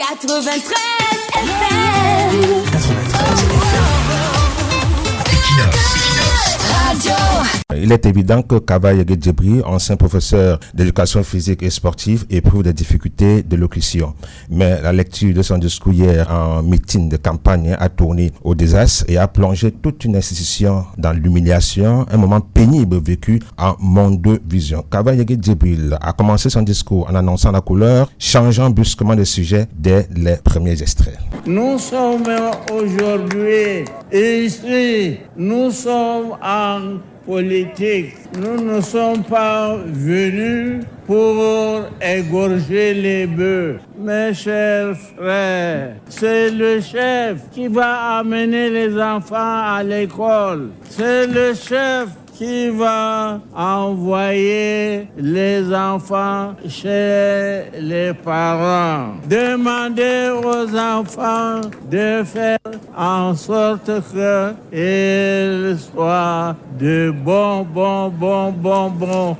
93 FM. Radio. Il est évident que Kaba Yegué Djebri, ancien professeur d'éducation physique et sportive, éprouve des difficultés de locution. Mais la lecture de son discours hier en meeting de campagne a tourné au désastre et a plongé toute une institution dans l'humiliation, un moment pénible vécu en monde de vision. Kaba Yegué Djebri a commencé son discours en annonçant la couleur, changeant brusquement de sujet dès les premiers extraits. Nous sommes aujourd'hui ici, nous sommes en politique. Nous ne sommes pas venus pour égorger les bœufs. Mes chers frères, c'est le chef qui va amener les enfants à l'école. C'est le chef qui va envoyer les enfants chez les parents. Demandez aux enfants de faire en sorte qu'ils soient de bons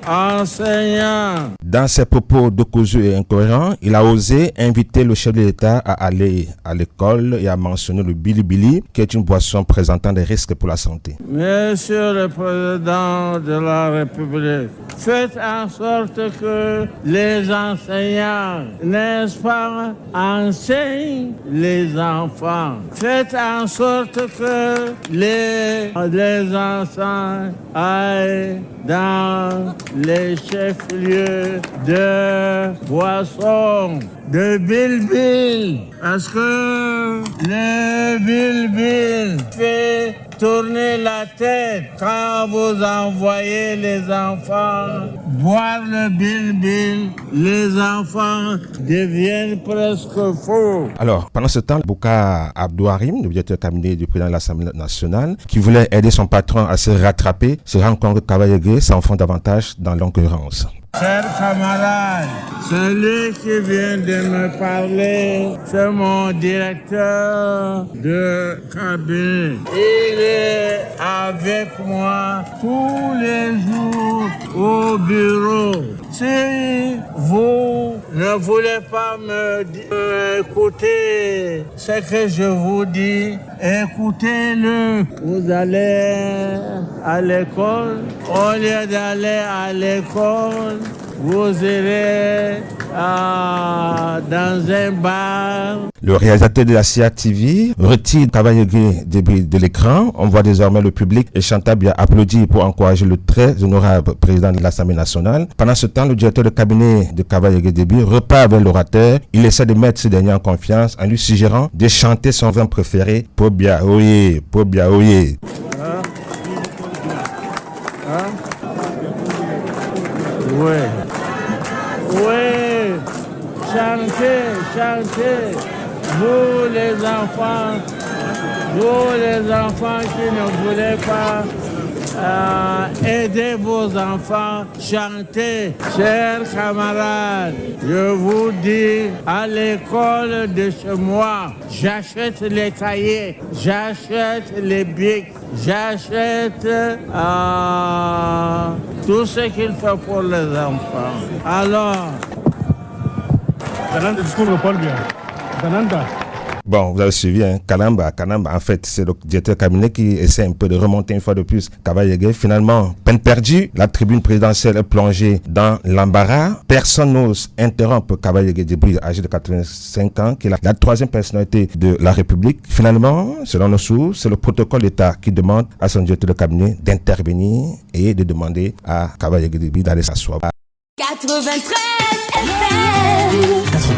enseignants. Dans ses propos décousus et incohérents, il a osé inviter le chef de l'État à aller à l'école et à mentionner le bilibili, qui est une boisson présentant des risques pour la santé. Monsieur le Président de la République, faites en sorte que les enseignants, n'est-ce pas, enseignent les enfants. Faites en sorte que les enfants aillent dans les chefs-lieux de boissons, de bilbil, parce que le bilbil fait tourner la tête quand vous envoyez les enfants boire le bilbil. Les enfants deviennent presque fous. Alors, pendant ce temps, Bouka Abdouharim, le directeur cabinet du président de l'Assemblée nationale, qui voulait aider son patron à se rattraper, se rend compte que Kaba Yegué s'enfonce davantage dans l'occurrence. Chers camarades, celui qui vient de me parler, c'est mon directeur de cabinet. Il est avec moi tous les jours au bureau. Si vous ne voulez pas écouter ce que je vous dis, écoutez-le. Vous allez à l'école, au lieu d'aller à l'école, vous irez dans un bar. Le réalisateur de la CIA TV retire Kaba Yegué Djebri de l'écran. On voit désormais le public et Chantal Biya applaudir pour encourager le très honorable président de l'Assemblée nationale. Pendant ce temps, le directeur de cabinet de Kaba Yegué Djebri repart vers l'orateur. Il essaie de mettre ce dernier en confiance en lui suggérant de chanter son vin préféré, Pobia Oye, Pobia Oye. Oui, chantez, vous les enfants qui ne voulez pas aider vos enfants, chantez. Chers camarades, je vous dis, à l'école de chez moi, j'achète les cahiers, j'achète les bics, j'achète tout ce qu'il faut pour les enfants. Alors, bon, vous avez suivi, hein? Kanamba, en fait, c'est le directeur cabinet qui essaie un peu de remonter une fois de plus Kaba Yegué. Finalement, peine perdue, la tribune présidentielle est plongée dans l'embarras. Personne n'ose interrompre Kaba Yegué Djebri, âgé de 85 ans, qui est la troisième personnalité de la République. Finalement, selon nos sources, c'est le protocole d'État qui demande à son directeur de cabinet d'intervenir et de demander à Kaba Yegué Djebri d'aller s'asseoir. 93 FM.